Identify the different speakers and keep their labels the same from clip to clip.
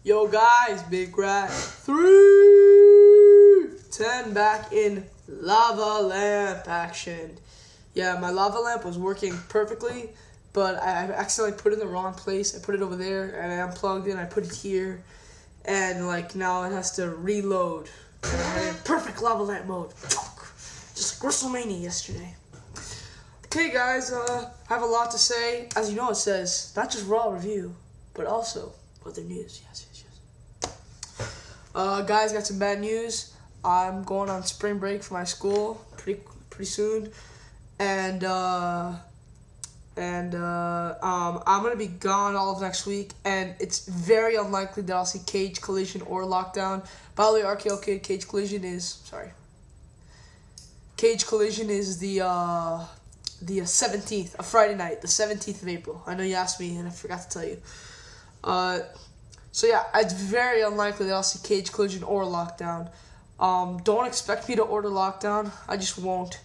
Speaker 1: Yo guys, Big Rat 310 back in lava lamp action. Yeah, my lava lamp was working perfectly, but I accidentally put it in the wrong place. I put it over there and I unplugged it, I put it here, and like now it has to reload. And I had it in perfect lava lamp mode. Just like WrestleMania yesterday. Okay guys, I have a lot to say. As you know, it says not just Raw review, but also other news. Yes. Guys, got some bad news. I'm going on spring break for my school pretty soon, and I'm gonna be gone all of next week, and it's very unlikely that I'll see Cage Collision or Lockdown. By the way, RKO Kid, Cage Collision is the 17th, a Friday night, the 17th of April. I know you asked me and I forgot to tell you. So yeah, it's very unlikely that I'll see Cage Collision or Lockdown. Don't expect me to order Lockdown. I just won't.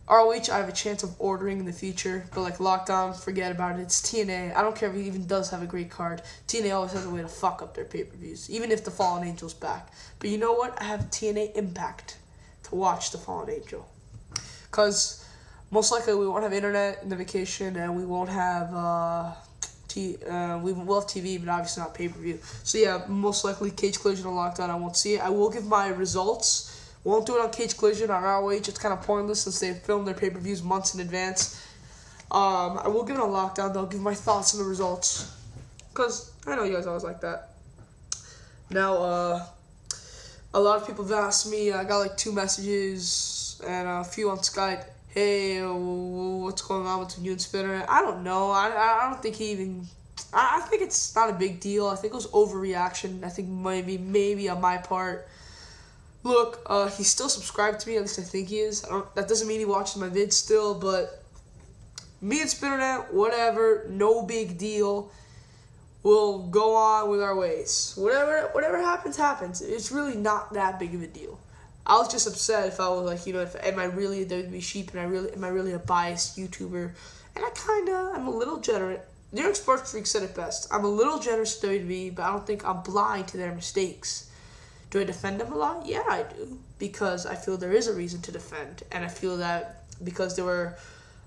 Speaker 1: ROH, I have a chance of ordering in the future, but like Lockdown, forget about it. It's TNA. I don't care if he even does have a great card. TNA always has a way to fuck up their pay-per-views, even if the Fallen Angel's back. But you know what? I have TNA Impact to watch the Fallen Angel. Because most likely we won't have internet in the vacation, and we won't have we will have TV, but obviously not pay-per-view. So yeah, most likely Cage Collision or Lockdown, I won't see it. I will give my results. Won't do it on Cage Collision. On ROH, it's kind of pointless since they film their pay-per-views months in advance. I will give it on Lockdown, though. I'll give my thoughts on the results. Because I know you guys always like that. Now, a lot of people have asked me, I got like 2 messages and a few on Skype. Hey, what's going on between you and Spinner? I don't know. I don't think he even... I think it's not a big deal. I think it was overreaction. I think maybe on my part. Look, he's still subscribed to me. At least I think he is. That doesn't mean he watches my vids still, but me and Spinnernet, whatever, no big deal. We'll go on with our ways. Whatever happens, happens. It's really not that big of a deal. I was just upset if I was like, you know, am I really a WWE sheep, and am I really a biased YouTuber? And I'm a little generous. New York Sports Freak said it best. I'm a little generous to WWE, but I don't think I'm blind to their mistakes. Do I defend them a lot? Yeah, I do. Because I feel there is a reason to defend. And I feel that because they were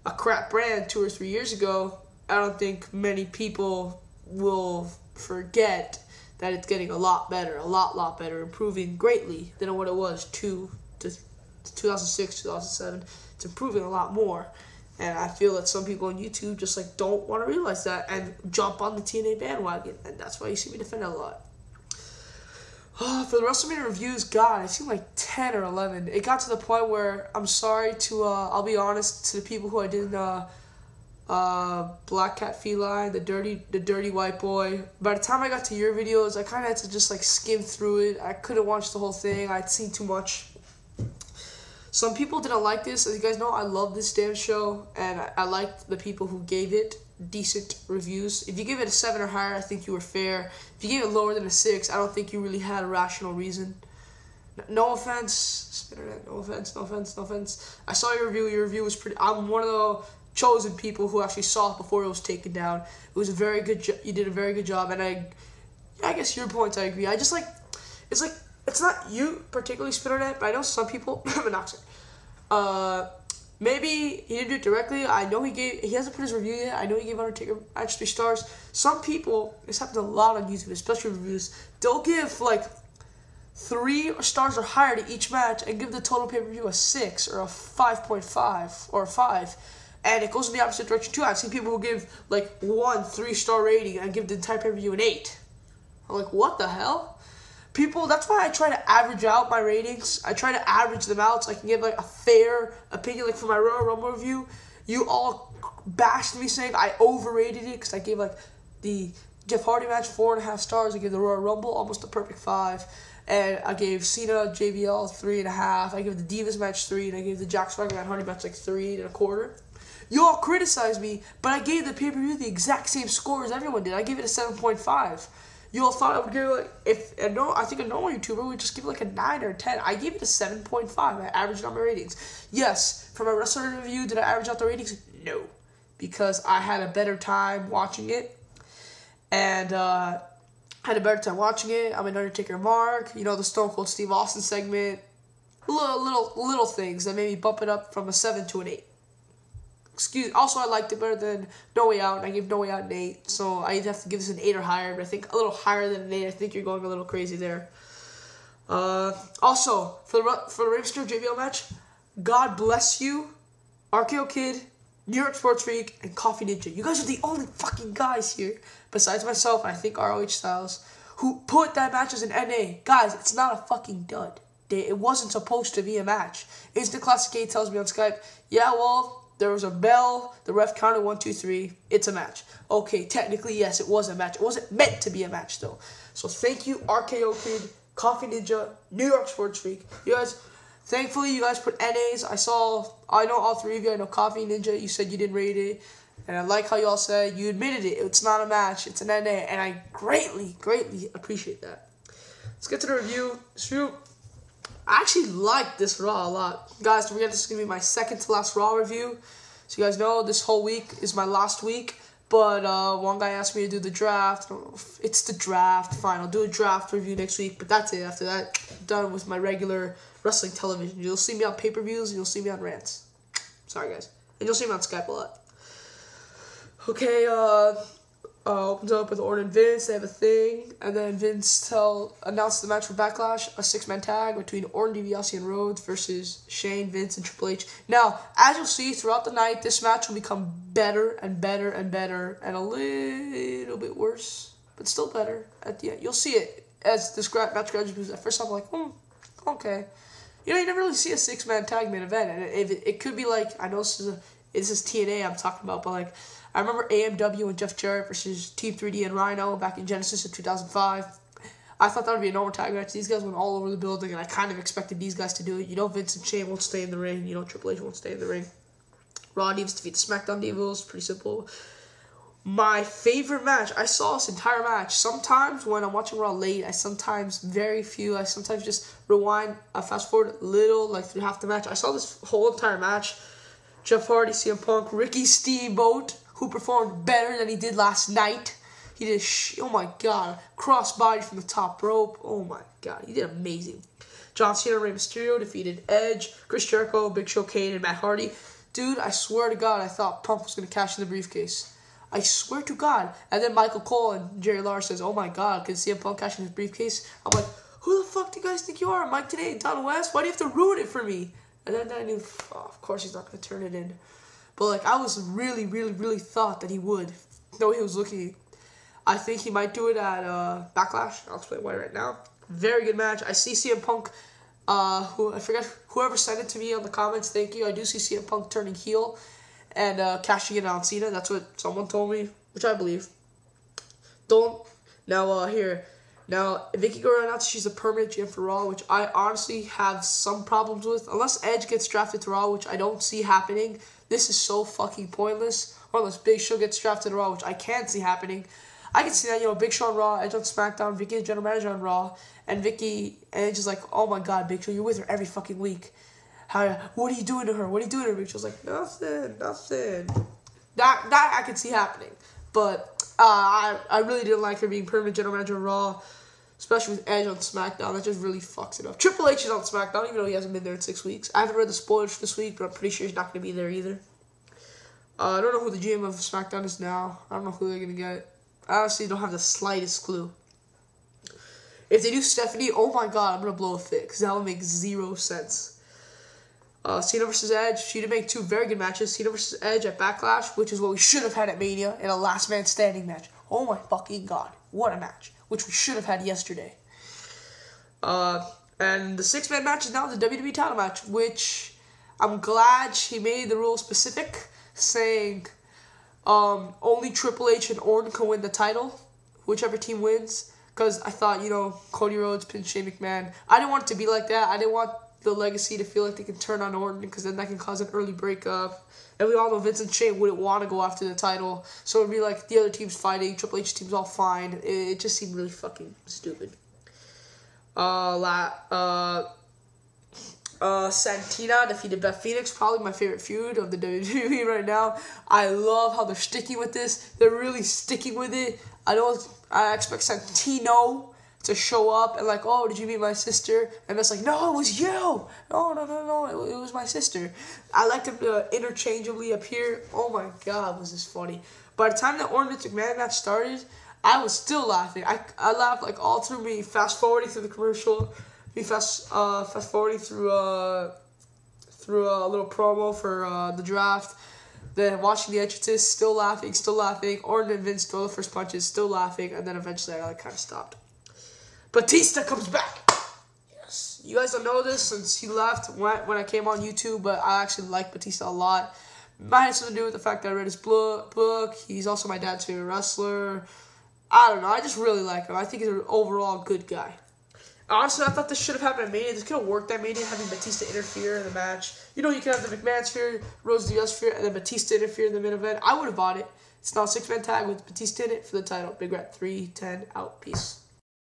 Speaker 1: a crap brand 2 or 3 years ago, I don't think many people will forget that it's getting a lot better, improving greatly than what it was 2006, 2007. It's improving a lot more. And I feel that some people on YouTube just like don't want to realize that and jump on the TNA bandwagon. And that's why you see me defend it a lot. For the WrestleMania reviews, God, I've seen like 10 or 11. It got to the point where I'm sorry to, I'll be honest, to the people who I didn't, Black Cat Feline, the dirty white boy. By the time I got to your videos, I kind of had to just like skim through it. I couldn't watch the whole thing. I'd seen too much. Some people didn't like this. As you guys know, I love this damn show, and I liked the people who gave it decent reviews. If you gave it a 7 or higher, I think you were fair. If you gave it lower than a 6, I don't think you really had a rational reason. No offense, Spinnernet. No offense. I saw your review. Your review was pretty. I'm one of the chosen people who actually saw it before it was taken down. It was a very good. You did a very good job, and I guess your points I agree. I just like. It's not you particularly, Spinnernet, but I know some people. Maybe he didn't do it directly. I know he hasn't put his review yet. I know he gave Undertaker match 3 stars. Some people, this happens a lot on YouTube, especially reviews, they'll give like 3 stars or higher to each match and give the total pay-per-view a 6 or a 5.5 or a 5. And it goes in the opposite direction too. I've seen people who give like 1 3-star rating and give the entire pay-per-view an 8. I'm like, what the hell? People, that's why I try to average out my ratings. I try to average them out so I can give like a fair opinion. Like for my Royal Rumble review, you all bashed me saying I overrated it because I gave like the Jeff Hardy match 4.5 stars. I gave the Royal Rumble almost a perfect 5. And I gave Cena, JBL 3.5. I gave the Divas match 3. And I gave the Jack Swagger and Hardy match like 3.25. You all criticized me, but I gave the pay-per-view the exact same score as everyone did. I gave it a 7.5. You all thought I would give it like, I think a normal YouTuber would just give it like a 9 or a 10. I gave it a 7.5. I averaged out my ratings. Yes, for my wrestler review, did I average out the ratings? No, because I had a better time watching it. And Had a better time watching it. I'm an Undertaker mark. You know, the Stone Cold Steve Austin segment. Little things that made me bump it up from a 7 to an 8. Also, I liked it better than No Way Out, and I gave No Way Out an 8. So I either have to give this an 8 or higher, but I think a little higher than an 8. I think you're going a little crazy there. Also, for the Rey Mysterio JBL match, God bless you, RKO Kid, New York Sports Freak, and Coffee Ninja. You guys are the only fucking guys here, besides myself, and I think ROH Styles, who put that match as an NA. Guys, it's not a fucking dud. It wasn't supposed to be a match. Instant Classic 8 tells me on Skype, yeah, well, there was a bell, the ref counted 1, 2, 3, it's a match. Okay, technically, yes, it was a match. It wasn't meant to be a match, though. So thank you, RKO Kid, Coffee Ninja, New York Sports Freak. You guys, thankfully, you guys put NAs. I know all three of you. I know Coffee Ninja, you said you didn't rate it. And I like how you all said you admitted it. It's not a match, it's an NA. And I greatly, greatly appreciate that. Let's get to the review. I actually like this Raw a lot. Guys, don't forget this is going to be my second to last Raw review. So you guys know this whole week is my last week. But one guy asked me to do the draft. I don't know if it's the draft. Fine, I'll do a draft review next week. But that's it. After that, I'm done with my regular wrestling television. You'll see me on pay-per-views and you'll see me on rants. Sorry, guys. And you'll see me on Skype a lot. Okay, opens up with Orton and Vince. They have a thing, and then Vince announced the match for Backlash, a 6-man tag between Orton, DiBiase, and Rhodes versus Shane, Vince, and Triple H. Now, as you'll see throughout the night, this match will become better and better and better, and a little bit worse, but still better at the end. You'll see it as this match gradually moves. At first, I'm like, okay. You know, you never really see a 6-man tag main event, and it could be like, I know this is TNA I'm talking about, but like, I remember AMW and Jeff Jarrett versus Team 3D and Rhino back in Genesis of 2005. I thought that would be a normal tag match. These guys went all over the building, and I kind of expected these guys to do it. You know, Vince and Shane won't stay in the ring. You know, Triple H won't stay in the ring. Raw Divas defeat the SmackDown Divas. Pretty simple. My favorite match, I saw this entire match. Sometimes when I'm watching Raw late, I sometimes just rewind, fast forward a little, like through half the match. I saw this whole entire match. Jeff Hardy, CM Punk, Ricky Steamboat, who performed better than he did last night. He did, oh my god, crossbody from the top rope. Oh my god, he did amazing. John Cena and Rey Mysterio defeated Edge, Chris Jericho, Big Show, Kane, and Matt Hardy. Dude, I swear to God, I thought Punk was going to cash in the briefcase. I swear to God. And then Michael Cole and Jerry Lawler says, oh my god, can CM Punk cash in his briefcase? I'm like, who the fuck do you guys think you are? Mike Tenay, Don West? Why do you have to ruin it for me? And then I knew, of course he's not going to turn it in. But, like, I was really, really, really thought that he would. The way he was looking. I think he might do it at Backlash. I'll explain why right now. Very good match. I see CM Punk, I forget, whoever sent it to me on the comments, thank you. I do see CM Punk turning heel and cashing in on Cena. That's what someone told me, which I believe. Now, Vicky Guerrero announced she's a permanent GM for Raw, which I honestly have some problems with. Unless Edge gets drafted to Raw, which I don't see happening. This is so fucking pointless. Or unless Big Show gets drafted to Raw, which I can't see happening. I can see that, Big Show on Raw, Edge on SmackDown, Vicky the general manager on Raw, and Edge is like, oh my god, Big Show, you're with her every fucking week. What are you doing to her? What are you doing to her? Big Show's like, nothing. That I could see happening. But I really didn't like her being permanent general manager of Raw, especially with Edge on SmackDown. That just really fucks it up. Triple H is on SmackDown, even though he hasn't been there in 6 weeks. I haven't read the spoilers for this week, but I'm pretty sure he's not going to be there either. I don't know who the GM of SmackDown is now. I don't know who they're going to get. I honestly don't have the slightest clue. If they do Stephanie, oh my god, I'm going to blow a fit, because that would make 0 sense. Cena vs. Edge, she did make 2 very good matches. Cena vs. Edge at Backlash, which is what we should have had at Mania, in a last man standing match. Oh my fucking god, what a match, which we should have had yesterday. And the 6-man match is now the WWE title match, which I'm glad she made the rule specific, saying only Triple H and Orton can win the title, whichever team wins. Because I thought, Cody Rhodes, pin Shane McMahon. I didn't want it to be like that. I didn't want the legacy to feel like they can turn on Orton, because then that can cause an early breakup. And we all know Vince and Shane wouldn't want to go after the title. So it would be like the other team's fighting, Triple H team's all fine. It just seemed really fucking stupid. Santina defeated Beth Phoenix, probably my favorite feud of the WWE right now. I love how they're sticking with this. They're really sticking with it. I expect Santino to show up and like, oh, did you meet my sister? And it's like, no, it was you. No, it was my sister. I like them to interchangeably appear. Oh my God, was this funny. By the time the Ornament McMahon match started, I was still laughing. I laughed like all through me, fast forwarding through the commercial, me fast forwarding through a little promo for the draft. Then watching the entrances, still laughing. Orton and Vince throw the first punches, still laughing, and then eventually I kind of stopped. Batista comes back. Yes. You guys don't know this since he left when I came on YouTube, but I actually like Batista a lot. Might have something to do with the fact that I read his book. He's also my dad's favorite wrestler. I don't know. I just really like him. I think he's an overall good guy. Honestly, I thought this should have happened at Mania. This could have worked at Mania, having Batista interfere in the match. You know, you can have the McMahon sphere, Rose Diaz sphere, and then Batista interfere in the main event. I would have bought it. It's now a 6-man tag with Batista in it for the title. Big Rat 3-10 out. Peace.